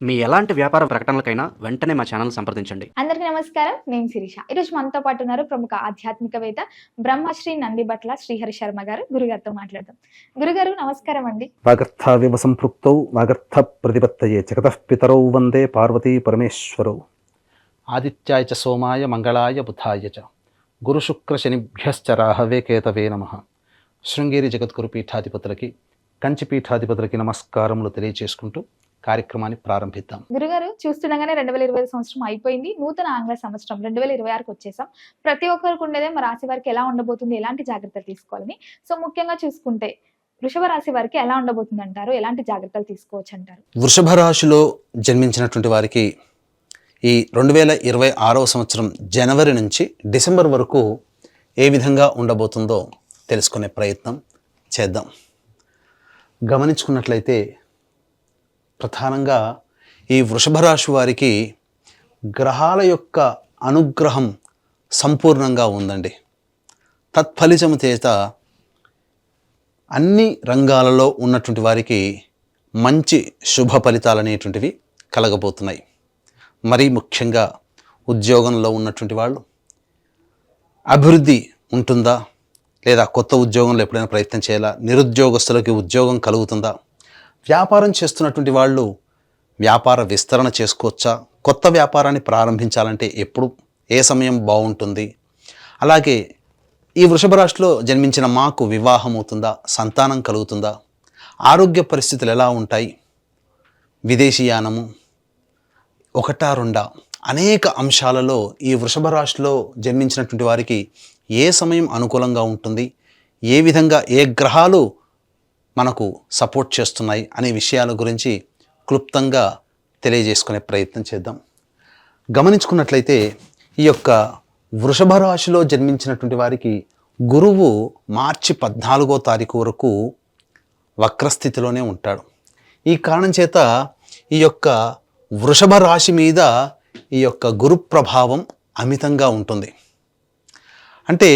మీ ఎలాంటి వ్యాపార ప్రకటనలకైనా వెంటనే మా ఛానల్ సంప్రదించండి. అందరికీ నమస్కారం. నేను శిరీష. ఈరోజు మనతో పాటు ఉన్నారు ప్రముఖ ఆధ్యాత్మికవేత్త బ్రహ్మశ్రీ నందిబట్ల శ్రీహరి శర్మ గారు. గురుగారితో మాట్లాడదాం. గురుగారు నమస్కారం అండి. వాగర్థావివ సంపృక్తౌ వాగర్థ ప్రతిపత్తయే జగతః పితరౌ వందే పార్వతీ పరమేశ్వరౌ. ఆదిత్యాయ చ సోమాయ మంగళాయ బుధాయ చ గురుశుక్ర శనిభ్యశ్చ రాహవే కేతవే నమః. శృంగేరి జగద్గురు పీఠాధిపతులకి కంచి పీఠాధిపతులకి నమస్కారములు తెలియజేసుకుంటూ కార్యక్రమాన్ని ప్రారంభిద్దాం. గురుగారు చూస్తుండగానే 2025 సంవత్సరం అయిపోయింది. నూతన ఆంగ్ల సంవత్సరం 2026కి వచ్చేసాం. ప్రతి ఒక్కరికి ఉండేదే మా రాశి వారికి ఎలా ఉండబోతుంది, ఎలాంటి జాగ్రత్తలు తీసుకోవాలని. సో ముఖ్యంగా చూసుకుంటే వృషభ రాశి వారికి ఎలా ఉండబోతుంది అంటారు, ఎలాంటి జాగ్రత్తలు తీసుకోవచ్చు అంటారు? వృషభ రాశిలో జన్మించినటువంటి వారికి ఈ 2026వ సంవత్సరం జనవరి నుంచి డిసెంబర్ వరకు ఏ విధంగా ఉండబోతుందో తెలుసుకునే ప్రయత్నం చేద్దాం. గమనించుకున్నట్లయితే ప్రధానంగా ఈ వృషభ రాశి వారికి గ్రహాల యొక్క అనుగ్రహం సంపూర్ణంగా ఉందండి. తత్ఫలితము చేత అన్ని రంగాలలో ఉన్నటువంటి వారికి మంచి శుభ ఫలితాలు అనేటువంటివి కలగబోతున్నాయి. మరీ ముఖ్యంగా ఉద్యోగంలో ఉన్నటువంటి వాళ్ళు అభివృద్ధి ఉంటుందా, లేదా కొత్త ఉద్యోగంలో ఎప్పుడైనా ప్రయత్నం చేయాలా, నిరుద్యోగస్తులకి ఉద్యోగం కలుగుతుందా, వ్యాపారం చేస్తున్నటువంటి వాళ్ళు వ్యాపార విస్తరణ చేసుకోవచ్చా, కొత్త వ్యాపారాన్ని ప్రారంభించాలంటే ఎప్పుడు ఏ సమయం బాగుంటుంది, అలాగే ఈ వృషభ రాశిలో జన్మించిన మాకు వివాహం అవుతుందా, సంతానం కలుగుతుందా, ఆరోగ్య పరిస్థితులు ఎలా ఉంటాయి, విదేశీయానము, ఒకటా రెండా అనేక అంశాలలో ఈ వృషభ రాశిలో జన్మించినటువంటి వారికి ఏ సమయం అనుకూలంగా ఉంటుంది, ఏ విధంగా ఏ గ్రహాలు మనకు సపోర్ట్ చేస్తున్నాయి అనే విషయాల గురించి క్లుప్తంగా తెలియజేసుకునే ప్రయత్నం చేద్దాం. గమనించుకున్నట్లయితే ఈ యొక్క వృషభ రాశిలో జన్మించినటువంటి వారికి గురువు మార్చి 14వ తారీఖు వరకు వక్రస్థితిలోనే ఉంటాడు. ఈ కారణం చేత ఈ యొక్క వృషభ రాశి మీద ఈ యొక్క గురు ప్రభావం అమితంగా ఉంటుంది. అంటే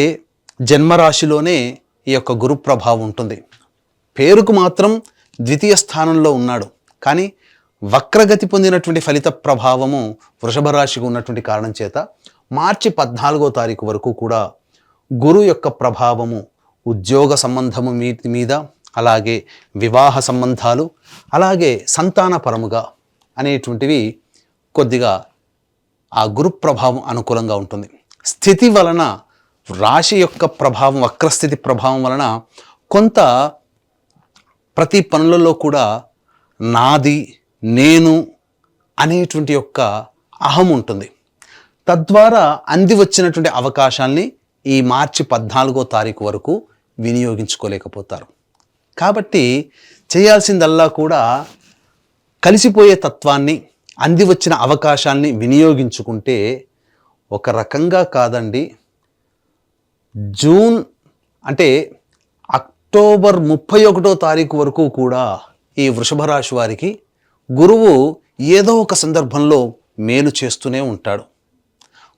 జన్మరాశిలోనే ఈ యొక్క గురు ప్రభావం ఉంటుంది. పేరుకు మాత్రం ద్వితీయ స్థానంలో ఉన్నాడు, కానీ వక్రగతి పొందినటువంటి ఫలిత ప్రభావము వృషభ రాశికి ఉన్నటువంటి కారణం చేత మార్చి 14వ తారీఖు వరకు కూడా గురు యొక్క ప్రభావము ఉద్యోగ సంబంధము మీద, అలాగే వివాహ సంబంధాలు, అలాగే సంతానపరముగా అనేటువంటివి కొద్దిగా ఆ గురు ప్రభావం అనుకూలంగా ఉంటుంది. స్థితి వలన రాశి యొక్క ప్రభావం, వక్రస్థితి ప్రభావం వలన కొంత ప్రతి పనులలో కూడా నాది, నేను అనేటువంటి యొక్క అహం ఉంటుంది. తద్వారా అంది వచ్చినటువంటి అవకాశాల్ని ఈ మార్చి 14వ తారీఖు వరకు వినియోగించుకోలేకపోతారు. కాబట్టి చేయాల్సిందల్లా కూడా కలిసిపోయే తత్వాన్ని, అంది వచ్చిన అవకాశాన్ని వినియోగించుకుంటే ఒక రకంగా కాదండి, జూన్ అంటే అక్టోబర్ 31వ తారీఖు వరకు కూడా ఈ వృషభ రాశి వారికి గురువు ఏదో ఒక సందర్భంలో మేలు చేస్తూనే ఉంటాడు.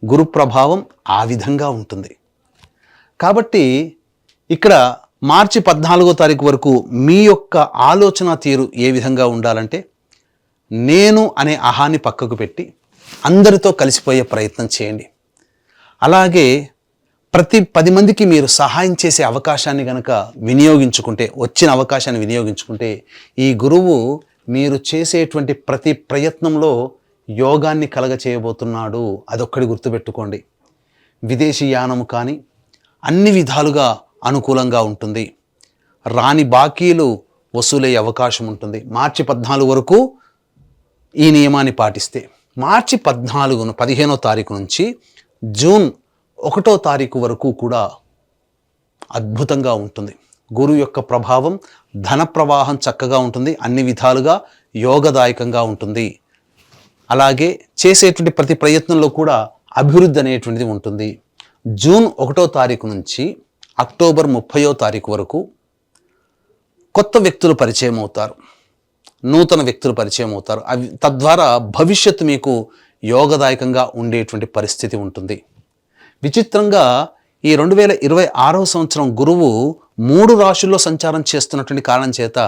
గురు ప్రభావం ఆ విధంగా ఉంటుంది. కాబట్టి ఇక్కడ మార్చి 14వ తారీఖు వరకు మీ యొక్క ఆలోచన తీరు ఏ విధంగా ఉండాలంటే, నేను అనే అహాన్ని పక్కకు పెట్టి అందరితో కలిసిపోయే ప్రయత్నం చేయండి. అలాగే ప్రతి 10 మందికి మీరు సహాయం చేసే అవకాశాన్ని కనుక వినియోగించుకుంటే, వచ్చిన అవకాశాన్ని వినియోగించుకుంటే, ఈ గురువు మీరు చేసేటువంటి ప్రతి ప్రయత్నంలో యోగాన్ని కలగచేయబోతున్నాడు. అదొక్కడి గుర్తుపెట్టుకోండి. విదేశీ యానము కానీ అన్ని విధాలుగా అనుకూలంగా ఉంటుంది. రాని బాకీలు వసూలయ్యే అవకాశం ఉంటుంది. మార్చి 14 వరకు ఈ నియమాన్ని పాటిస్తే, మార్చి 15వ తారీఖు నుంచి జూన్ 1వ తారీఖు వరకు కూడా అద్భుతంగా ఉంటుంది. గురువు యొక్క ప్రభావం, ధన ప్రవాహం చక్కగా ఉంటుంది, అన్ని విధాలుగా యోగదాయకంగా ఉంటుంది. అలాగే చేసేటువంటి ప్రతి ప్రయత్నంలో కూడా అభివృద్ధి అనేటువంటిది ఉంటుంది. జూన్ 1వ తారీఖు నుంచి అక్టోబర్ 30వ తారీఖు వరకు కొత్త వ్యక్తులు పరిచయం అవుతారు, నూతన వ్యక్తులు పరిచయం అవుతారు. అవి తద్వారా భవిష్యత్తు మీకు యోగదాయకంగా ఉండేటువంటి పరిస్థితి ఉంటుంది. విచిత్రంగా ఈ 2026వ సంవత్సరం గురువు 3 రాశుల్లో సంచారం చేస్తున్నటువంటి కారణం చేత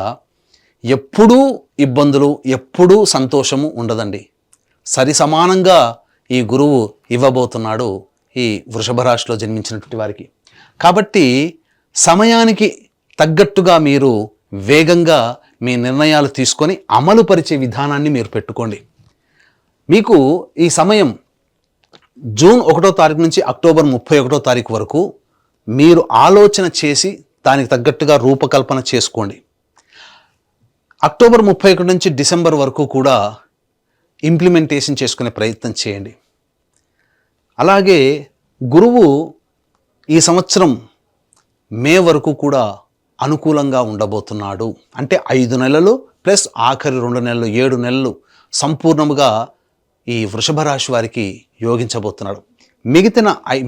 ఎప్పుడూ ఇబ్బందులు, ఎప్పుడూ సంతోషము ఉండదండి. సరి సమానంగా ఈ గురువు ఇవ్వబోతున్నాడు ఈ వృషభ రాశిలో జన్మించినటువంటి వారికి. కాబట్టి సమయానికి తగ్గట్టుగా మీరు వేగంగా మీ నిర్ణయాలు తీసుకొని అమలు పరిచే విధానాన్ని మీరు పెట్టుకోండి. మీకు ఈ సమయం జూన్ 1వ తారీఖు నుంచి అక్టోబర్ 31వ తారీఖు వరకు మీరు ఆలోచన చేసి దానికి తగ్గట్టుగా రూపకల్పన చేసుకోండి. అక్టోబర్ 31 నుంచి డిసెంబర్ వరకు కూడా ఇంప్లిమెంటేషన్ చేసుకునే ప్రయత్నం చేయండి. అలాగే గురువు ఈ సంవత్సరం మే వరకు కూడా అనుకూలంగా ఉండబోతున్నాడు. అంటే 5 నెలలు ప్లస్ ఆఖరి 2 నెలలు 7 నెలలు సంపూర్ణముగా ఈ వృషభ రాశి వారికి యోగించబోతున్నాడు.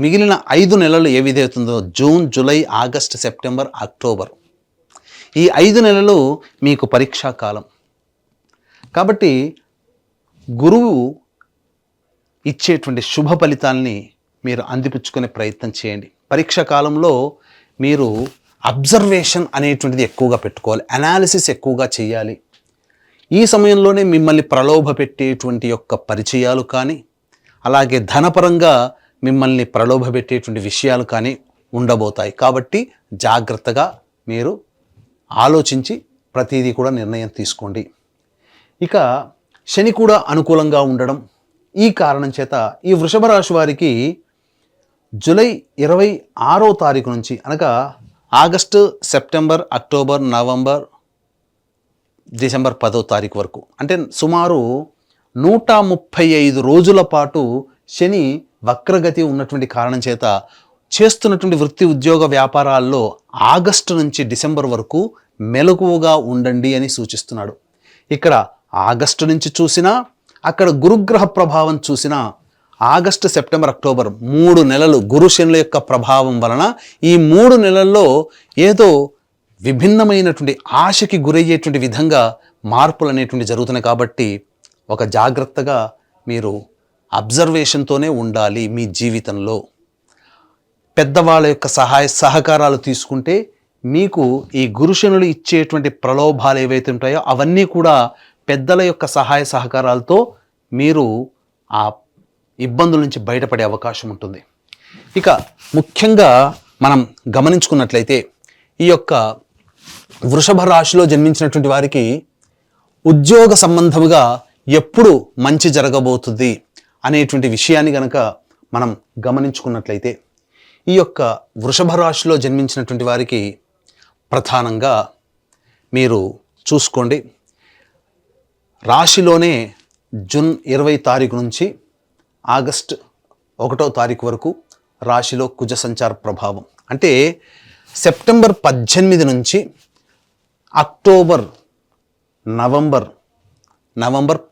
మిగిలిన 5 నెలలు ఏ విధవుతుందో June, July, August, September, October, ఈ 5 నెలలు మీకు పరీక్షా కాలం. కాబట్టి గురువు ఇచ్చేటువంటి శుభ ఫలితాల్ని మీరు అందిపుచ్చుకునే ప్రయత్నం చేయండి. పరీక్షా కాలంలో మీరు అబ్జర్వేషన్ అనేటువంటిది ఎక్కువగా పెట్టుకోవాలి, అనాలిసిస్ ఎక్కువగా చేయాలి. ఈ సమయంలోనే మిమ్మల్ని ప్రలోభ పెట్టేటువంటి యొక్క పరిచయాలు కానీ, అలాగే ధనపరంగా మిమ్మల్ని ప్రలోభ పెట్టేటువంటి విషయాలు కానీ ఉండబోతాయి. కాబట్టి జాగ్రత్తగా మీరు ఆలోచించి ప్రతిదీ కూడా నిర్ణయం తీసుకోండి. ఇక శని కూడా అనుకూలంగా ఉండడం, ఈ కారణం చేత ఈ వృషభ రాశి వారికి జూలై 26వ తారీఖు నుంచి అనగా August, September, October, November, December 10వ తారీఖు వరకు, అంటే సుమారు 135 రోజుల పాటు శని వక్రగతి ఉన్నటువంటి కారణం చేత చేస్తున్నటువంటి వృత్తి, ఉద్యోగ, వ్యాపారాల్లో ఆగస్టు నుంచి డిసెంబర్ వరకు మెలకువగా ఉండండి అని సూచిస్తున్నాడు. ఇక్కడ ఆగస్టు నుంచి చూసినా, అక్కడ గురుగ్రహ ప్రభావం చూసినా, ఆగస్టు, సెప్టెంబర్, అక్టోబర్ 3 నెలలు గురు శనుల యొక్క ప్రభావం వలన ఈ 3 నెలల్లో ఏదో విభిన్నమైనటువంటి ఆశకి గురయ్యేటువంటి విధంగా మార్పులు అనేటువంటి జరుగుతున్నాయి. కాబట్టి ఒక జాగ్రత్తగా మీరు అబ్జర్వేషన్తోనే ఉండాలి. మీ జీవితంలో పెద్దవాళ్ళ యొక్క సహకారాలు తీసుకుంటే మీకు ఈ గురుశనులు ఇచ్చేటువంటి ప్రలోభాలు ఏవైతే ఉంటాయో అవన్నీ కూడా పెద్దల యొక్క సహాయ సహకారాలతో మీరు ఆ ఇబ్బందుల నుంచి బయటపడే అవకాశం ఉంటుంది. ఇక ముఖ్యంగా మనం గమనించుకున్నట్లయితే ఈ యొక్క వృషభ రాశిలో జన్మించినటువంటి వారికి ఉద్యోగ సంబంధముగా ఎప్పుడు మంచి జరగబోతుంది అనేటువంటి విషయాన్ని కనుక మనం గమనించుకున్నట్లయితే ఈ యొక్క వృషభ రాశిలో జన్మించినటువంటి వారికి ప్రధానంగా మీరు చూసుకోండి, రాశిలోనే జూన్ 20 తారీఖు నుంచి ఆగస్ట్ 1వ తారీఖు వరకు రాశిలో కుజ సంచార ప్రభావం. అంటే సెప్టెంబర్ 18 నుంచి అక్టోబర్, నవంబర్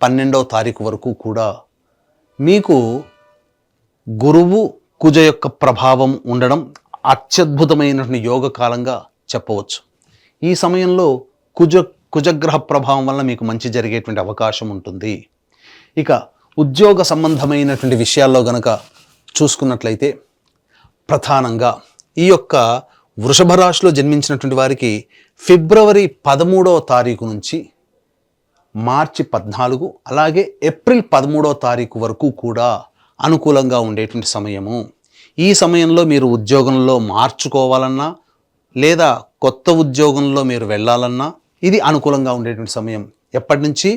12వ తారీఖు వరకు కూడా మీకు గురువు కుజ యొక్క ప్రభావం ఉండడం అత్యద్భుతమైనటువంటి యోగ కాలంగా చెప్పవచ్చు. ఈ సమయంలో కుజగ్రహ ప్రభావం వల్ల మీకు మంచి జరిగేటువంటి అవకాశం ఉంటుంది. ఇక ఉద్యోగ సంబంధమైనటువంటి విషయాల్లో గనక చూసుకున్నట్లయితే ప్రధానంగా ఈ యొక్క వృషభ రాశిలో జన్మించినటువంటి వారికి ఫిబ్రవరి 13వ తారీఖు నుంచి మార్చి 14 అలాగే ఏప్రిల్ 13వ తారీఖు వరకు కూడా అనుకూలంగా ఉండేటువంటి సమయము. ఈ సమయంలో మీరు ఉద్యోగంలో మార్చుకోవాలన్నా లేదా కొత్త ఉద్యోగంలో మీరు వెళ్ళాలన్నా ఇది అనుకూలంగా ఉండేటువంటి సమయం. ఎప్పటి నుంచి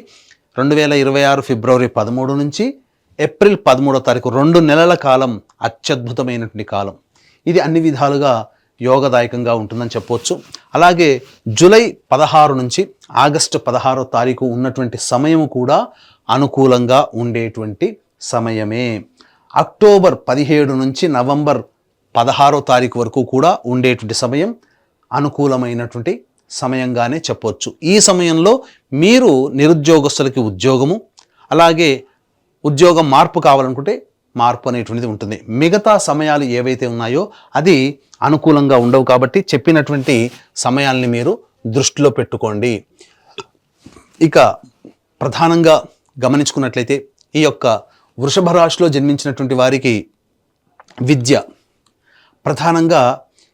2026 ఫిబ్రవరి 13 నుంచి ఏప్రిల్ 13వ తారీఖు 2 నెలల కాలం అత్యద్భుతమైనటువంటి కాలం. ఇది అన్ని విధాలుగా యోగదాయకంగా ఉంటుందని చెప్పవచ్చు. అలాగే జూలై 16 నుంచి ఆగస్టు 16వ తారీఖు ఉన్నటువంటి సమయం కూడా అనుకూలంగా ఉండేటువంటి సమయమే. అక్టోబర్ 17 నుంచి నవంబర్ 16వ తారీఖు వరకు కూడా ఉండేటువంటి సమయం అనుకూలమైనటువంటి సమయంగానే చెప్పవచ్చు. ఈ సమయంలో మీరు నిరుద్యోగస్తులకి ఉద్యోగము, అలాగే ఉద్యోగం మార్పు కావాలనుకుంటే మార్పు అనేటువంటిది ఉంటుంది. మిగతా సమయాలు ఏవైతే ఉన్నాయో అది అనుకూలంగా ఉండవు. కాబట్టి చెప్పినటువంటి సమయాల్ని మీరు దృష్టిలో పెట్టుకోండి. ఇక ప్రధానంగా గమనించుకున్నట్లయితే ఈ యొక్క వృషభ రాశిలో జన్మించినటువంటి వారికి విద్య, ప్రధానంగా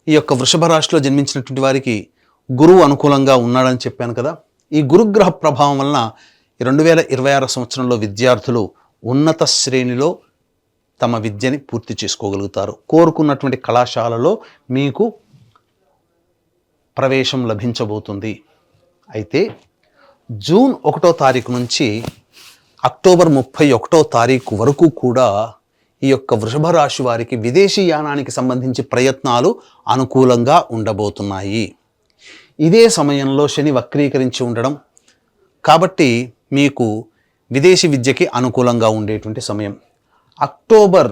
ఈ యొక్క వృషభ రాశిలో జన్మించినటువంటి వారికి గురువు అనుకూలంగా ఉన్నాడని చెప్పాను కదా. ఈ గురుగ్రహ ప్రభావం వలన 2026 సంవత్సరంలో విద్యార్థులు ఉన్నత శ్రేణిలో తమ విద్యని పూర్తి చేసుకోగలుగుతారు. కోరుకున్నటువంటి కళాశాలలో మీకు ప్రవేశం లభించబోతుంది. అయితే జూన్ 1వ తారీఖు నుంచి అక్టోబర్ 31వ తారీఖు వరకు కూడా ఈ యొక్క వృషభ రాశి వారికి విదేశీ యానానికి సంబంధించి ప్రయత్నాలు అనుకూలంగా ఉండబోతున్నాయి. ఇదే సమయంలో శని వక్రీకరించి ఉండడం కాబట్టి మీకు విదేశీ విద్యకి అనుకూలంగా ఉండేటువంటి సమయం. అక్టోబర్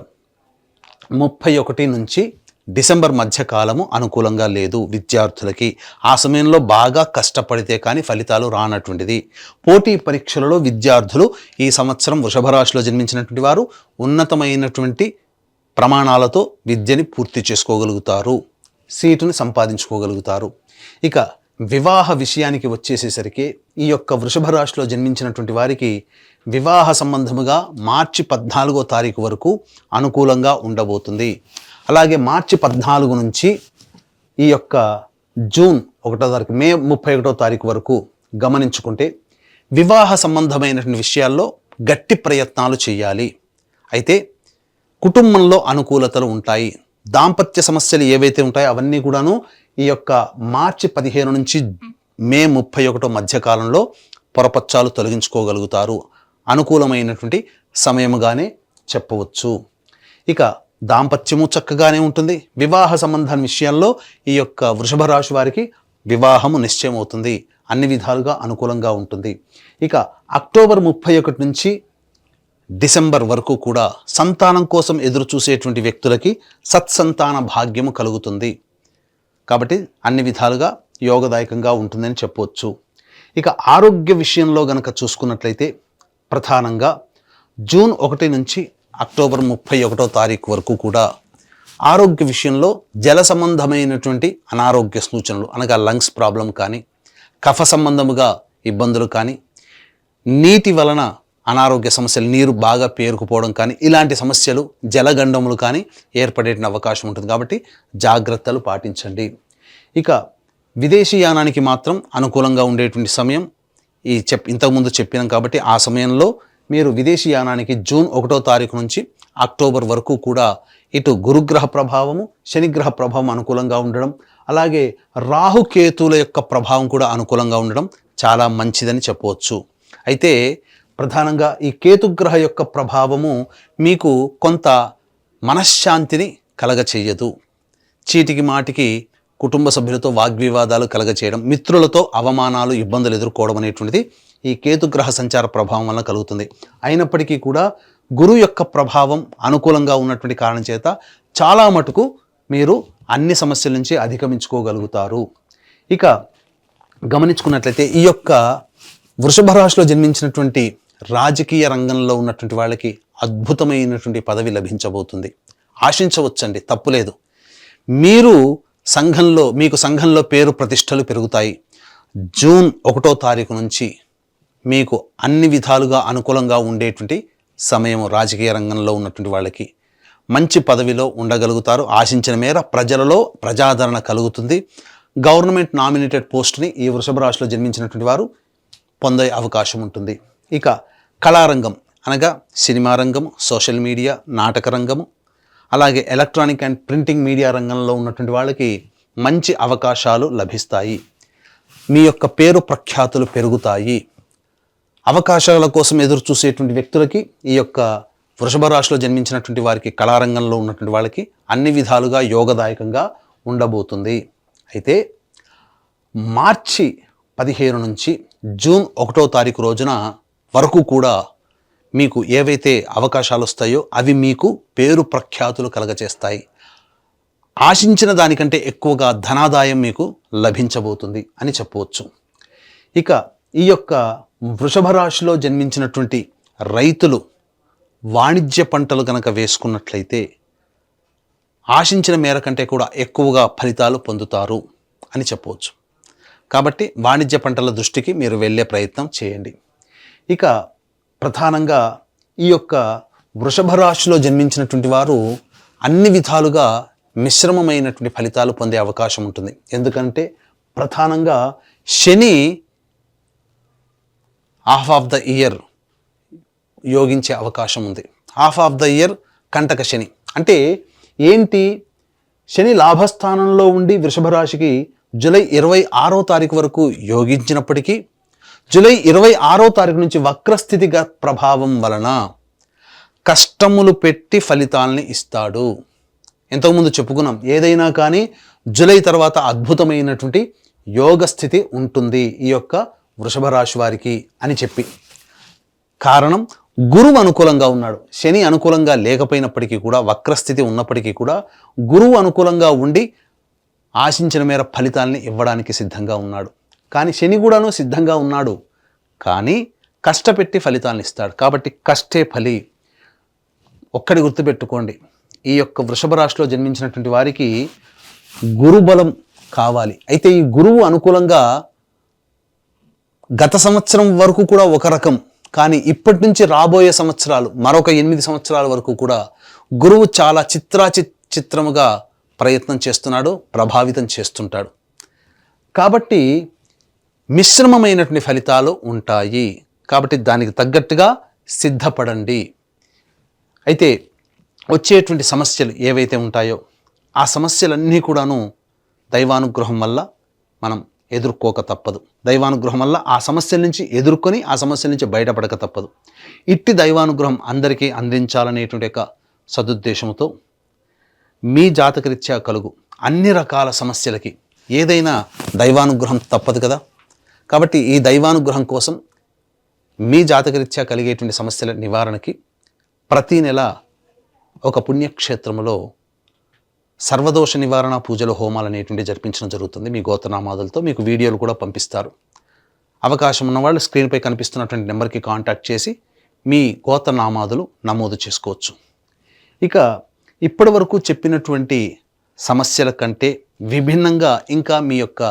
31 నుంచి డిసెంబర్ మధ్యకాలము అనుకూలంగా లేదు విద్యార్థులకి. ఆ సమయంలో బాగా కష్టపడితే కానీ ఫలితాలు రానటువంటిది. పోటీ పరీక్షలలో విద్యార్థులు ఈ సంవత్సరం వృషభ రాశిలో జన్మించినటువంటి వారు ఉన్నతమైనటువంటి ప్రమాణాలతో విద్యని పూర్తి చేసుకోగలుగుతారు, సీటుని సంపాదించుకోగలుగుతారు. ఇక వివాహ విషయానికి వచ్చేసేసరికి ఈ యొక్క వృషభ రాశిలో జన్మించినటువంటి వారికి వివాహ సంబంధముగా మార్చి 14వ తారీఖు వరకు అనుకూలంగా ఉండబోతుంది. అలాగే మార్చి 14 నుంచి ఈ యొక్క జూన్ 1వ తారీఖు, మే 31వ తారీఖు వరకు గమనించుకుంటే వివాహ సంబంధమైనటువంటి విషయాల్లో గట్టి ప్రయత్నాలు చేయాలి. అయితే కుటుంబంలో అనుకూలతలు ఉంటాయి. దాంపత్య సమస్యలు ఏవైతే ఉంటాయో అవన్నీ కూడాను ఈ యొక్క మార్చి 15 నుంచి మే 31 మధ్యకాలంలో పొరపచ్చాలు తొలగించుకోగలుగుతారు. అనుకూలమైనటువంటి సమయముగానే చెప్పవచ్చు. ఇక దాంపత్యము చక్కగానే ఉంటుంది. వివాహ సంబంధాల విషయాల్లో ఈ యొక్క వృషభ రాశి వారికి వివాహము నిశ్చయం అవుతుంది. అన్ని విధాలుగా అనుకూలంగా ఉంటుంది. ఇక అక్టోబర్ 31 నుంచి డిసెంబర్ వరకు కూడా సంతానం కోసం ఎదురు చూసేటువంటి వ్యక్తులకి సత్సంతాన భాగ్యము కలుగుతుంది. కాబట్టి అన్ని విధాలుగా యోగదాయకంగా ఉంటుందని చెప్పవచ్చు. ఇక ఆరోగ్య విషయంలో గనక చూసుకున్నట్లయితే ప్రధానంగా జూన్ 1 నుంచి అక్టోబర్ 31వ తారీఖు వరకు కూడా ఆరోగ్య విషయంలో జల సంబంధమైనటువంటి అనారోగ్య సూచనలు అనగా లంగ్స్ ప్రాబ్లం కానీ, కఫ సంబంధముగా ఇబ్బందులు కానీ, నీటి వలన అనారోగ్య సమస్యలు, నీరు బాగా పేరుకుపోవడం కానీ, ఇలాంటి సమస్యలు, జలగండములు కానీ ఏర్పడే అవకాశం ఉంటుంది. కాబట్టి జాగ్రత్తలు పాటించండి. ఇక విదేశీ యానానికి మాత్రం అనుకూలంగా ఉండేటువంటి సమయం ఇంతకుముందు చెప్పినాం. కాబట్టి ఆ సమయంలో మీరు విదేశీ యానానికి జూన్ 1వ తారీఖు నుంచి అక్టోబర్ వరకు కూడా ఇటు గురుగ్రహ ప్రభావము, శనిగ్రహ ప్రభావం అనుకూలంగా ఉండడం, అలాగే రాహుకేతుల యొక్క ప్రభావం కూడా అనుకూలంగా ఉండడం చాలా మంచిదని చెప్పవచ్చు. అయితే ప్రధానంగా ఈ కేతుగ్రహ యొక్క ప్రభావము మీకు కొంత మనశ్శాంతిని కలగచేయదు. చీటికి మాటికి కుటుంబ సభ్యులతో వాగ్వివాదాలు కలగచేయడం, మిత్రులతో అవమానాలు, ఇబ్బందులు ఎదుర్కోవడం అనేటువంటిది ఈ కేతుగ్రహ సంచార ప్రభావం వల్ల కలుగుతుంది. అయినప్పటికీ కూడా గురు యొక్క ప్రభావం అనుకూలంగా ఉన్నటువంటి కారణం చేత చాలా మటుకు మీరు అన్ని సమస్యల నుంచి అధిగమించుకోగలుగుతారు. ఇక గమనించుకున్నట్లయితే ఈ యొక్క వృషభ రాశిలో జన్మించినటువంటి రాజకీయ రంగంలో ఉన్నటువంటి వాళ్ళకి అద్భుతమైనటువంటి పదవి లభించబోతుంది. ఆశించవచ్చండి, తప్పులేదు. మీకు సంఘంలో పేరు ప్రతిష్టలు పెరుగుతాయి. జూన్ 1వ తారీఖు నుంచి మీకు అన్ని విధాలుగా అనుకూలంగా ఉండేటువంటి సమయం. రాజకీయ రంగంలో ఉన్నటువంటి వాళ్ళకి మంచి పదవిలో ఉండగలుగుతారు. ఆశించిన మేర ప్రజలలో ప్రజాదరణ కలుగుతుంది. గవర్నమెంట్ నామినేటెడ్ పోస్ట్ని ఈ వృషభ రాశిలో జన్మించినటువంటి వారు పొందే అవకాశం ఉంటుంది. ఇక కళారంగం అనగా సినిమా రంగము, సోషల్ మీడియా, నాటక రంగము, అలాగే ఎలక్ట్రానిక్ అండ్ ప్రింటింగ్ మీడియా రంగంలో ఉన్నటువంటి వాళ్ళకి మంచి అవకాశాలు లభిస్తాయి. మీ యొక్క పేరు ప్రఖ్యాతులు పెరుగుతాయి. అవకాశాల కోసం ఎదురు చూసేటువంటి వ్యక్తులకి ఈ యొక్క వృషభ రాశిలో జన్మించినటువంటి వారికి, కళారంగంలో ఉన్నటువంటి వాళ్ళకి అన్ని విధాలుగా యోగదాయకంగా ఉండబోతుంది. అయితే మార్చి 15 నుంచి జూన్ 1వ తారీఖు రోజున వరకు కూడా మీకు ఏవైతే అవకాశాలు వస్తాయో అవి మీకు పేరు ప్రఖ్యాతులు కలగచేస్తాయి. ఆశించిన దానికంటే ఎక్కువగా ధనాదాయం మీకు లభించబోతుంది అని చెప్పవచ్చు. ఇక ఈ యొక్క వృషభ రాశిలో జన్మించినటువంటి రైతులు వాణిజ్య పంటలు కనుక వేసుకున్నట్లయితే ఆశించిన మేర కంటే కూడా ఎక్కువగా ఫలితాలు పొందుతారు అని చెప్పవచ్చు. కాబట్టి వాణిజ్య పంటల దృష్టికి మీరు వెళ్ళే ప్రయత్నం చేయండి. ఇక ప్రధానంగా ఈ యొక్క వృషభ రాశిలో జన్మించినటువంటి వారు అన్ని విధాలుగా మిశ్రమమైనటువంటి ఫలితాలు పొందే అవకాశం ఉంటుంది. ఎందుకంటే ప్రధానంగా శని హాఫ్ ఆఫ్ ద ఇయర్ యోగించే అవకాశం ఉంది. హాఫ్ ఆఫ్ ద ఇయర్ కంటక శని అంటే ఏంటి? శని లాభస్థానంలో ఉండి వృషభ రాశికి జూలై 26వ తారీఖు వరకు యోగించినప్పటికీ జూలై 26వ తారీఖు నుంచి వక్రస్థితిగా ప్రభావం వలన కష్టములు పెట్టి ఫలితాలని ఇస్తాడు. ఇంతకుముందు చెప్పుకున్నాం, ఏదైనా కానీ జూలై తర్వాత అద్భుతమైనటువంటి యోగ స్థితి ఉంటుంది ఈ యొక్క వృషభ రాశి వారికి అని చెప్పి. కారణం, గురువు అనుకూలంగా ఉన్నాడు. శని అనుకూలంగా లేకపోయినప్పటికీ కూడా, వక్రస్థితి ఉన్నప్పటికీ కూడా గురువు అనుకూలంగా ఉండి ఆశించిన మేర ఫలితాలని ఇవ్వడానికి సిద్ధంగా ఉన్నాడు. కానీ శని కూడాను సిద్ధంగా ఉన్నాడు, కానీ కష్టపెట్టి ఫలితాలను ఇస్తాడు. కాబట్టి కష్టే ఫలి. ఒక్కడి గుర్తుపెట్టుకోండి, ఈ యొక్క వృషభ రాశిలో జన్మించినటువంటి వారికి గురుబలం కావాలి. అయితే ఈ గురువు అనుకూలంగా గత సంవత్సరం వరకు కూడా ఒక రకం, కానీ ఇప్పటి నుంచి రాబోయే సంవత్సరాలు మరొక 8 సంవత్సరాల వరకు కూడా గురువు చాలా చిత్రముగా ప్రయత్నం చేస్తున్నాడు, ప్రభావితం చేస్తుంటాడు. కాబట్టి మిశ్రమమైనటువంటి ఫలితాలు ఉంటాయి. కాబట్టి దానికి తగ్గట్టుగా సిద్ధపడండి. అయితే వచ్చేటువంటి సమస్యలు ఏవైతే ఉంటాయో ఆ సమస్యలన్నీ కూడాను దైవానుగ్రహం వల్ల మనం ఎదుర్కోక తప్పదు. దైవానుగ్రహం వల్ల ఆ సమస్యల నుంచి ఎదుర్కొని ఆ సమస్యల నుంచి బయటపడక తప్పదు. ఇట్టి దైవానుగ్రహం అందరికీ అందించాలనేటువంటి ఒక సదుద్దేశంతో మీ జాతకరీత్యా కలుగు అన్ని రకాల సమస్యలకి ఏదైనా దైవానుగ్రహం తప్పదు కదా. కాబట్టి ఈ దైవానుగ్రహం కోసం మీ జాతకరీత్యా కలిగేటువంటి సమస్యల నివారణకి ప్రతీ నెల ఒక పుణ్యక్షేత్రంలో సర్వదోష నివారణ పూజలు, హోమాలు అనేటువంటి జరిపించడం జరుగుతుంది. మీ గోత్రనామాదులతో మీకు వీడియోలు కూడా పంపిస్తారు. అవకాశం ఉన్నవాళ్ళు స్క్రీన్పై కనిపిస్తున్నటువంటి నెంబర్కి కాంటాక్ట్ చేసి మీ గోత్రనామాదులు నమోదు చేసుకోవచ్చు. ఇక ఇప్పటి వరకు చెప్పినటువంటి సమస్యల కంటే విభిన్నంగా ఇంకా మీ యొక్క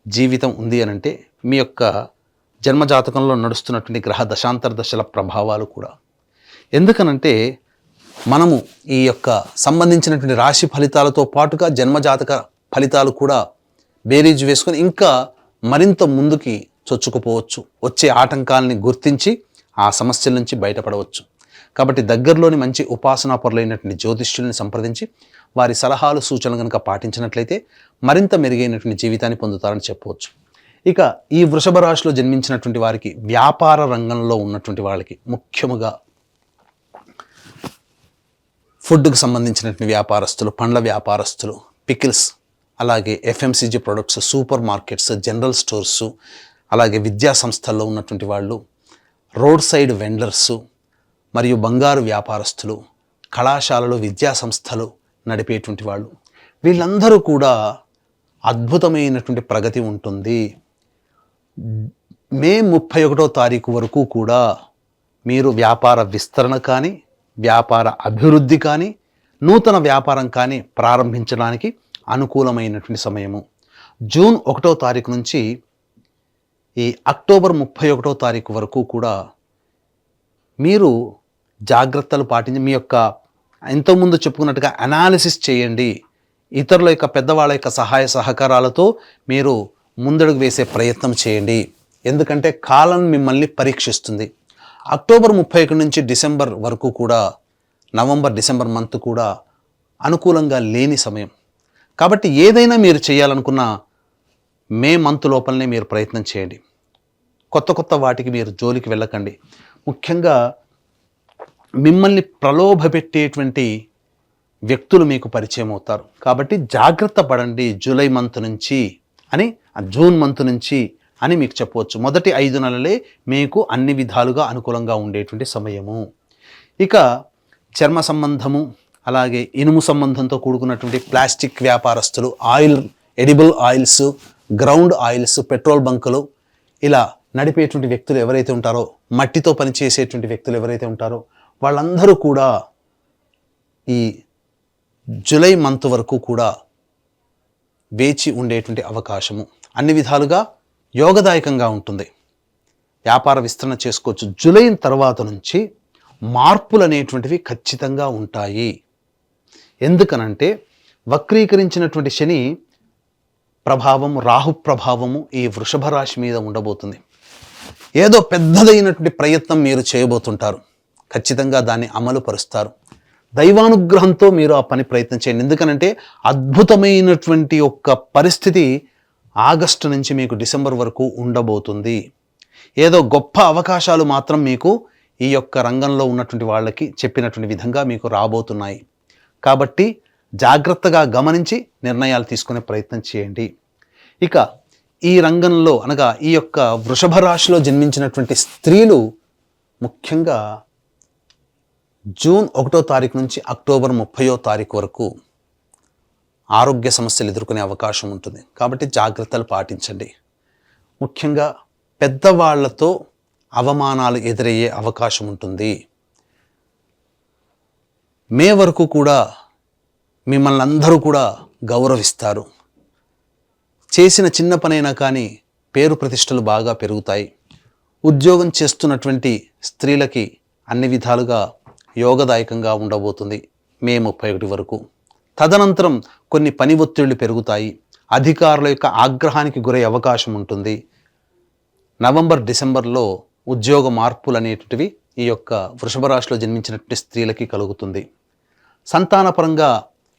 జీవితం ఉంది అనంటే మీ యొక్క జన్మజాతకంలో నడుస్తున్నటువంటి గ్రహ దశాంతర దశల ప్రభావాలు కూడా. ఎందుకనంటే మనము ఈ యొక్క సంబంధించినటువంటి రాశి ఫలితాలతో పాటుగా జన్మజాతక ఫలితాలు కూడా బేరీజు వేసుకొని ఇంకా మరింత ముందుకి చొచ్చుకుపోవచ్చు. వచ్చే ఆటంకాలని గుర్తించి ఆ సమస్యల నుంచి బయటపడవచ్చు. కాబట్టి దగ్గరలోని మంచి ఉపాసనాపరులైనటువంటి జ్యోతిష్యుల్ని సంప్రదించి వారి సలహాలు, సూచనలు కనుక పాటించినట్లయితే మరింత మెరుగైనటువంటి జీవితాన్ని పొందుతారని చెప్పవచ్చు. ఇక ఈ వృషభ రాశిలో జన్మించినటువంటి వారికి, వ్యాపార రంగంలో ఉన్నటువంటి వాళ్ళకి, ముఖ్యముగా ఫుడ్కు సంబంధించినటువంటి వ్యాపారస్తులు, పండ్ల వ్యాపారస్తులు, పికిల్స్, అలాగే FMCG products, super markets, general stores, అలాగే విద్యా సంస్థల్లో ఉన్నటువంటి వాళ్ళు, రోడ్ సైడ్ వెండర్సు మరియు బంగారు వ్యాపారస్తులు, కళాశాలలు, విద్యా సంస్థలు నడిపేటువంటి వాళ్ళు, వీళ్ళందరూ కూడా అద్భుతమైనటువంటి ప్రగతి ఉంటుంది. మే 31వ తారీఖు వరకు కూడా మీరు వ్యాపార విస్తరణ కానీ, వ్యాపార అభివృద్ధి కానీ, నూతన వ్యాపారం కానీ ప్రారంభించడానికి అనుకూలమైనటువంటి సమయము. జూన్ 1వ తారీఖు నుంచి ఈ అక్టోబర్ 31వ తారీఖు వరకు కూడా మీరు జాగ్రత్తలు పాటించి మీ యొక్క ఇంతకుముందు చెప్పుకున్నట్టుగా అనాలిసిస్ చేయండి. ఇతరుల యొక్క, పెద్దవాళ్ళ యొక్క సహాయ సహకారాలతో మీరు ముందడుగు వేసే ప్రయత్నం చేయండి. ఎందుకంటే కాలం మిమ్మల్ని పరీక్షిస్తుంది. అక్టోబర్ 31 నుంచి డిసెంబర్ వరకు కూడా, నవంబర్ డిసెంబర్ మంత్ కూడా అనుకూలంగా లేని సమయం. కాబట్టి ఏదైనా మీరు చేయాలనుకున్న మే మంత్ లోపలనే మీరు ప్రయత్నం చేయండి. కొత్త వాటికి మీరు జోలికి వెళ్ళకండి. ముఖ్యంగా మిమ్మల్ని ప్రలోభపెట్టేటువంటి వ్యక్తులు మీకు పరిచయం అవుతారు. కాబట్టి జాగ్రత్త పడండి. జూలై మంత్ నుంచి అని, జూన్ మంత్ నుంచి అని మీకు చెప్పవచ్చు. మొదటి 5 నెలలే మీకు అన్ని విధాలుగా అనుకూలంగా ఉండేటువంటి సమయము. ఇక చర్మ సంబంధము, అలాగే ఇనుము సంబంధంతో కూడుకున్నటువంటి ప్లాస్టిక్ వ్యాపారస్తులు, edible oils, ground oils, petrol బంకులు ఇలా నడిపేటువంటి వ్యక్తులు ఎవరైతే ఉంటారో, మట్టితో పనిచేసేటువంటి వ్యక్తులు ఎవరైతే ఉంటారో వాళ్ళందరూ కూడా ఈ జూలై మంత్ వరకు కూడా వేచి ఉండేటువంటి అవకాశము అన్ని విధాలుగా యోగదాయకంగా ఉంటుంది. వ్యాపార విస్తరణ చేసుకోవచ్చు. జూలై తర్వాత నుంచి మార్పులు అనేటువంటివి ఖచ్చితంగా ఉంటాయి. ఎందుకనంటే వక్రీకరించినటువంటి శని ప్రభావము, రాహు ప్రభావము ఈ వృషభ రాశి మీద ఉండబోతుంది. ఏదో పెద్దదైనటువంటి ప్రయత్నం మీరు చేయబోతుంటారు. ఖచ్చితంగా దాన్ని అమలు పరుస్తారు. దైవానుగ్రహంతో మీరు ఆ పని ప్రయత్నం చేయండి. ఎందుకనంటే అద్భుతమైనటువంటి ఒక పరిస్థితి ఆగస్టు నుంచి మీకు డిసెంబర్ వరకు ఉండబోతుంది. ఏదో గొప్ప అవకాశాలు మాత్రం మీకు ఈ యొక్క రంగంలో ఉన్నటువంటి వాళ్ళకి చెప్పినటువంటి విధంగా మీకు రాబోతున్నాయి. కాబట్టి జాగ్రత్తగా గమనించి నిర్ణయాలు తీసుకునే ప్రయత్నం చేయండి. ఇక ఈ రంగంలో అనగా ఈ యొక్క వృషభ రాశిలో జన్మించినటువంటి స్త్రీలు ముఖ్యంగా జూన్ 1వ తారీఖు నుంచి అక్టోబర్ 30వ తారీఖు వరకు ఆరోగ్య సమస్యలు ఎదుర్కొనే అవకాశం ఉంటుంది. కాబట్టి జాగ్రత్తలు పాటించండి. ముఖ్యంగా పెద్దవాళ్లతో అవమానాలు ఎదురయ్యే అవకాశం ఉంటుంది. మే వరకు కూడా మిమ్మల్ని అందరూ కూడా గౌరవిస్తారు. చేసిన చిన్న పనైనా కానీ పేరు ప్రతిష్టలు బాగా పెరుగుతాయి. ఉద్యోగం చేస్తున్నటువంటి స్త్రీలకి అన్ని విధాలుగా యోగదాయకంగా ఉండబోతుంది మే 31 వరకు. తదనంతరం కొన్ని పని ఒత్తిళ్లు పెరుగుతాయి. అధికారుల యొక్క ఆగ్రహానికి గురయ్యే అవకాశం ఉంటుంది. నవంబర్ డిసెంబర్లో ఉద్యోగ మార్పులు అనేటివి ఈ యొక్క వృషభ రాశిలో జన్మించినటువంటి స్త్రీలకి కలుగుతుంది. సంతానపరంగా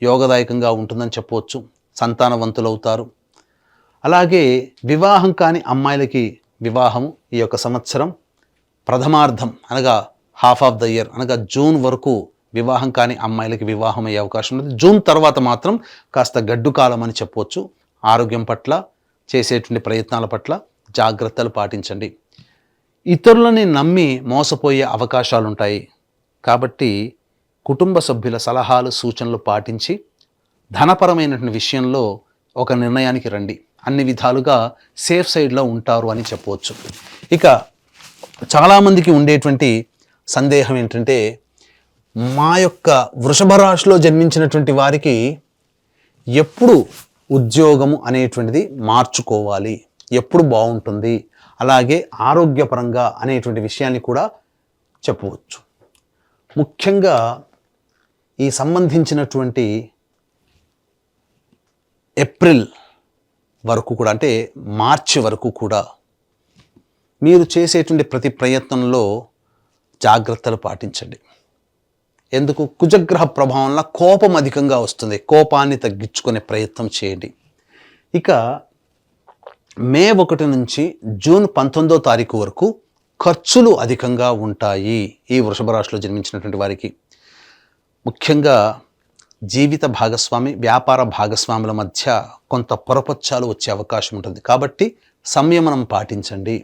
యోగదాయకంగా ఉంటుందని చెప్పవచ్చు. సంతానవంతులవుతారు. అలాగే వివాహం కాని అమ్మాయిలకి వివాహము ఈ యొక్క సంవత్సరం ప్రథమార్థం అనగా హాఫ్ ఆఫ్ ద ఇయర్ అనగా జూన్ వరకు వివాహం కాని అమ్మాయిలకి వివాహం అయ్యే అవకాశం ఉంది. జూన్ తర్వాత మాత్రం కాస్త గడ్డు కాలం అని చెప్పవచ్చు. ఆరోగ్యం పట్ల చేసేటువంటి ప్రయత్నాల పట్ల జాగ్రత్తలు పాటించండి. ఇతరులని నమ్మి మోసపోయే అవకాశాలు ఉంటాయి. కాబట్టి కుటుంబ సభ్యుల సలహాలు సూచనలు పాటించి ధనపరమైనటువంటి విషయంలో ఒక నిర్ణయానికి రండి. అన్ని విధాలుగా సేఫ్ సైడ్లో ఉంటారు అని చెప్పవచ్చు. ఇక చాలామందికి ఉండేటువంటి సందేహం ఏంటంటే మా యొక్క వృషభ రాశిలో జన్మించినటువంటి వారికి ఎప్పుడు ఉద్యోగము అనేటువంటిది మార్చుకోవాలి, ఎప్పుడు బాగుంటుంది, అలాగే ఆరోగ్యపరంగా అనేటువంటి విషయాన్ని కూడా చెప్పవచ్చు. ముఖ్యంగా ఈ సంబంధించినటువంటి ఏప్రిల్ వరకు కూడా అంటే మార్చి వరకు కూడా మీరు చేసేటువంటి ప్రతి ప్రయత్నంలో జాగ్రత్తలు పాటించండి. ఎందుకు? కుజగ్రహ ప్రభావంలో కోపం అధికంగా వస్తుంది. కోపాన్ని తగ్గించుకునే ప్రయత్నం చేయండి. ఇక మే 1 నుంచి జూన్ 19వ తారీఖు వరకు ఖర్చులు అధికంగా ఉంటాయి ఈ వృషభ రాశిలో జన్మించినటువంటి వారికి. ముఖ్యంగా జీవిత భాగస్వామి, వ్యాపార భాగస్వాముల మధ్య కొంత పొరపచ్చాలు వచ్చే అవకాశం ఉంటుంది. కాబట్టి సంయమనం పాటించండి.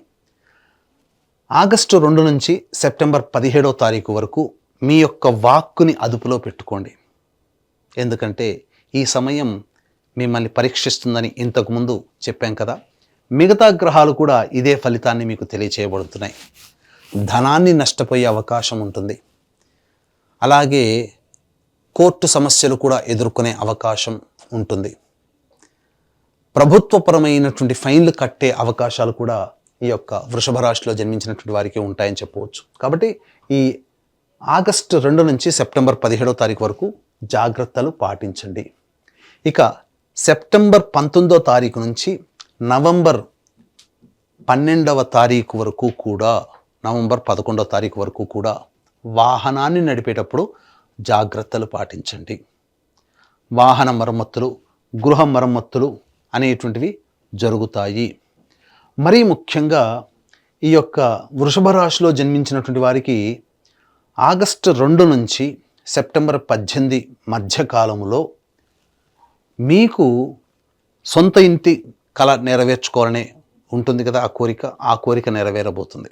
ఆగస్టు 2 నుంచి సెప్టెంబర్ 17వ తారీఖు వరకు మీ యొక్క వాక్కుని అదుపులో పెట్టుకోండి. ఎందుకంటే ఈ సమయం మిమ్మల్ని పరీక్షిస్తుందని ఇంతకుముందు చెప్పాం కదా. మిగతా గ్రహాలు కూడా ఇదే ఫలితాన్ని మీకు తెలియచేయబడుతున్నాయి. ధనాన్ని నష్టపోయే అవకాశం ఉంటుంది. అలాగే కోర్టు సమస్యలు కూడా ఎదుర్కొనే అవకాశం ఉంటుంది. ప్రభుత్వపరమైనటువంటి ఫైన్లు కట్టే అవకాశాలు కూడా ఈ యొక్క వృషభ రాశిలో జన్మించినటువంటి వారికి ఉంటాయని చెప్పవచ్చు. కాబట్టి ఈ ఆగస్టు 2 నుంచి సెప్టెంబర్ 17వ తారీఖు వరకు జాగ్రత్తలు పాటించండి. ఇక సెప్టెంబర్ 19వ తారీఖు నుంచి నవంబర్ 12వ తారీఖు వరకు కూడా, నవంబర్ 11వ తారీఖు వరకు కూడా వాహనాన్ని నడిపేటప్పుడు జాగ్రత్తలు పాటించండి. వాహన మరమ్మతులు, గృహ మరమ్మతులు అనేటువంటివి జరుగుతాయి. మరీ ముఖ్యంగా ఈ యొక్క వృషభ రాశిలో జన్మించినటువంటి వారికి ఆగస్టు 2 నుంచి సెప్టెంబర్ 18 మధ్యకాలంలో మీకు సొంత ఇంటి కళ నెరవేర్చుకోవాలనే ఉంటుంది కదా ఆ కోరిక నెరవేరబోతుంది.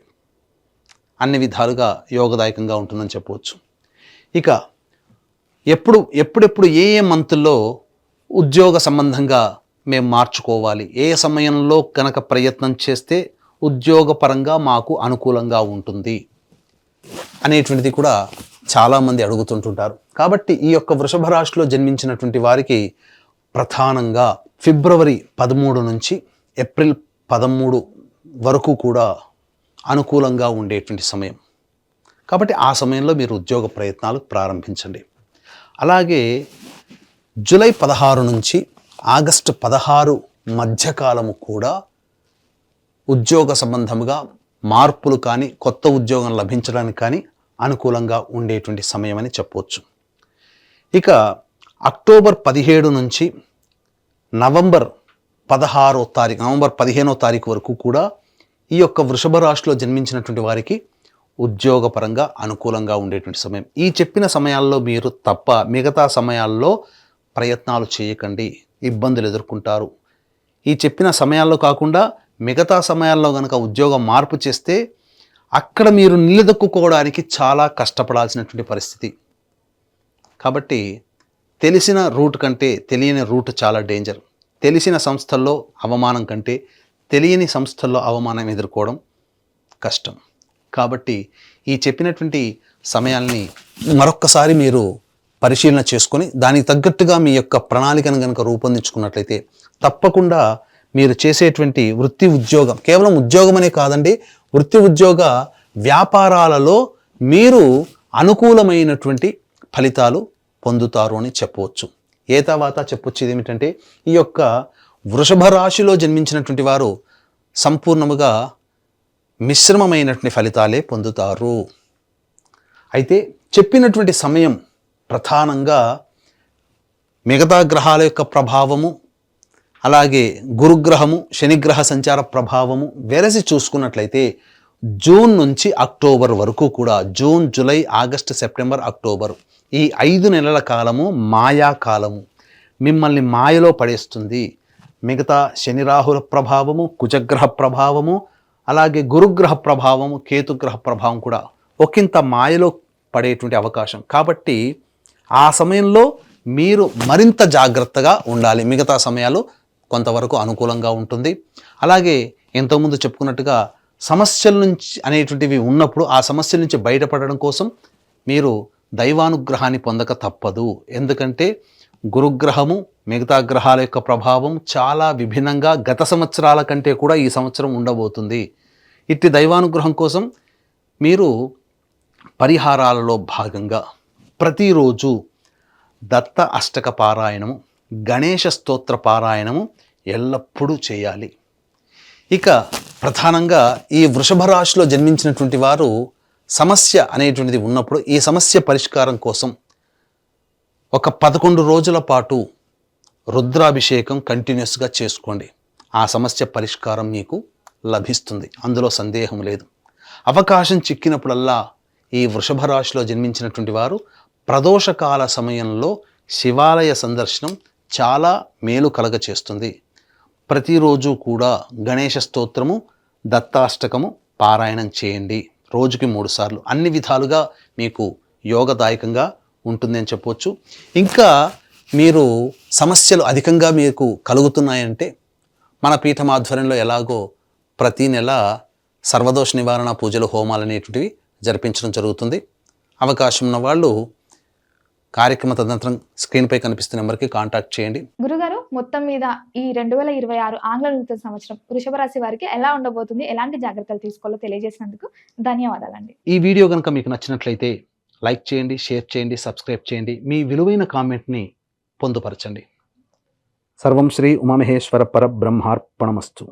అన్ని విధాలుగా యోగదాయకంగా ఉంటుందని చెప్పవచ్చు. ఇక ఎప్పుడెప్పుడు ఏ మంత్లో ఉద్యోగ సంబంధంగా మేము మార్చుకోవాలి, ఏ సమయంలో కనుక ప్రయత్నం చేస్తే ఉద్యోగపరంగా మాకు అనుకూలంగా ఉంటుంది అనేటువంటిది కూడా చాలామంది అడుగుతుంటుంటారు. కాబట్టి ఈ యొక్క వృషభ రాశిలో జన్మించినటువంటి వారికి ప్రధానంగా ఫిబ్రవరి 13 నుంచి ఏప్రిల్ 13 వరకు కూడా అనుకూలంగా ఉండేటువంటి సమయం. కాబట్టి ఆ సమయంలో మీరు ఉద్యోగ ప్రయత్నాలు ప్రారంభించండి. అలాగే జూలై 16 నుంచి ఆగస్టు 16 మధ్యకాలము కూడా ఉద్యోగ సంబంధముగా మార్పులు కానీ కొత్త ఉద్యోగం లభించడానికి కానీ అనుకూలంగా ఉండేటువంటి సమయం అని చెప్పవచ్చు. ఇక అక్టోబర్ 17 నుంచి నవంబర్ 15వ తారీఖు వరకు కూడా ఈ యొక్క వృషభ రాశిలో జన్మించినటువంటి వారికి ఉద్యోగపరంగా అనుకూలంగా ఉండేటువంటి సమయం. ఈ చెప్పిన సమయాల్లో మీరు తప్ప మిగతా సమయాల్లో ప్రయత్నాలు చేయకండి, ఇబ్బందులు ఎదుర్కొంటారు. ఈ చెప్పిన సమయాల్లో కాకుండా మిగతా సమయాల్లో కనుక ఉద్యోగం మార్పు చేస్తే అక్కడ మీరు నిలదొక్కుకోవడానికి చాలా కష్టపడాల్సినటువంటి పరిస్థితి. కాబట్టి తెలిసిన రూట్ కంటే తెలియని రూట్ చాలా డేంజర్. తెలిసిన సంస్థల్లో అవమానం కంటే తెలియని సంస్థల్లో అవమానం ఎదుర్కోవడం కష్టం. కాబట్టి ఈ చెప్పినటువంటి సమయాల్ని మరొక్కసారి మీరు పరిశీలన చేసుకొని దానికి తగ్గట్టుగా మీ యొక్క ప్రణాళికను కనుక రూపొందించుకున్నట్లయితే తప్పకుండా మీరు చేసేటువంటి వృత్తి ఉద్యోగం, కేవలం ఉద్యోగం అనే కాదండి, వృత్తి ఉద్యోగ వ్యాపారాలలో మీరు అనుకూలమైనటువంటి ఫలితాలు పొందుతారు అని చెప్పవచ్చు. ఏ తర్వాత చెప్పొచ్చు ఏమిటంటే ఈ యొక్క వృషభ రాశిలో జన్మించినటువంటి వారు సంపూర్ణముగా మిశ్రమమైనటువంటి ఫలితాలే పొందుతారు. అయితే చెప్పినటువంటి సమయం ప్రధానంగా మిగతా గ్రహాల యొక్క ప్రభావము, అలాగే గురుగ్రహము శనిగ్రహ సంచార ప్రభావము వెరసి చూసుకున్నట్లయితే జూన్ నుంచి అక్టోబర్ వరకు కూడా, June July August September October, ఈ 5 నెలల కాలము మాయా కాలము, మిమ్మల్ని మాయలో పడేస్తుంది. మిగతా శని రాహుల ప్రభావము, కుజగ్రహ ప్రభావము, అలాగే గురుగ్రహ ప్రభావము, కేతుగ్రహ ప్రభావం కూడా ఒకంత మాయలో పడేటువంటి అవకాశం. కాబట్టి ఆ సమయంలో మీరు మరింత జాగ్రత్తగా ఉండాలి. మిగతా సమయాలు కొంతవరకు అనుకూలంగా ఉంటుంది. అలాగే ఇంతకుముందు చెప్పుకున్నట్టుగా సమస్యల నుంచి అనేటువంటివి ఉన్నప్పుడు ఆ సమస్యల నుంచి బయటపడడం కోసం మీరు దైవానుగ్రహాన్ని పొందక తప్పదు. ఎందుకంటే గురుగ్రహము మిగతా గ్రహాల యొక్క ప్రభావం చాలా విభిన్నంగా గత సంవత్సరాల కంటే కూడా ఈ సంవత్సరం ఉండబోతుంది. ఇట్టి దైవానుగ్రహం కోసం మీరు పరిహారాలలో భాగంగా ప్రతిరోజు దత్త అష్టక పారాయణము, గణేశ స్తోత్ర పారాయణము ఎల్లప్పుడూ చేయాలి. ఇక ప్రధానంగా ఈ వృషభ రాశిలో జన్మించినటువంటి వారు సమస్య అనేటువంటిది ఉన్నప్పుడు ఈ సమస్య పరిష్కారం కోసం ఒక 11 రోజుల పాటు రుద్రాభిషేకం కంటిన్యూస్గా చేసుకోండి. ఆ సమస్య పరిష్కారం మీకు లభిస్తుంది, అందులో సందేహం లేదు. అవకాశం చిక్కినప్పుడల్లా ఈ వృషభ రాశిలో జన్మించినటువంటి వారు ప్రదోషకాల సమయంలో శివాలయ సందర్శనం చాలా మేలు కలగచేస్తుంది. ప్రతిరోజు కూడా గణేశ స్తోత్రము, దత్తాష్టకము పారాయణం చేయండి, రోజుకి 3 సార్లు. అన్ని విధాలుగా మీకు యోగదాయకంగా ఉంటుంది అని చెప్పవచ్చు. ఇంకా మీరు సమస్యలు అధికంగా మీకు కలుగుతున్నాయంటే మన పీఠం ఆధ్వర్యంలో ఎలాగో ప్రతి నెల సర్వదోష నివారణ పూజలు, హోమాలు అనేటువంటివి జరిపించడం జరుగుతుంది. అవకాశం ఉన్న వాళ్ళు కార్యక్రమ తదనంతరం స్క్రీన్పై కనిపిస్తున్న నెంబర్కి కాంటాక్ట్ చేయండి. గురుగారు, మొత్తం మీద ఈ 2026 ఆంగ్ల నూతన సంవత్సరం వృషభ రాశి వారికి ఎలా ఉండబోతుంది, ఎలాంటి జాగ్రత్తలు తీసుకోవాలో తెలియజేసినందుకు ధన్యవాదాలండి. ఈ వీడియో కనుక మీకు నచ్చినట్లయితే లైక్ చేయండి, షేర్ చేయండి, సబ్స్క్రైబ్ చేయండి. మీ విలువైన కామెంట్ని పొందుపరచండి. సర్వం శ్రీ ఉమామహేశ్వర పరబ్రహ్మార్పణమస్తు.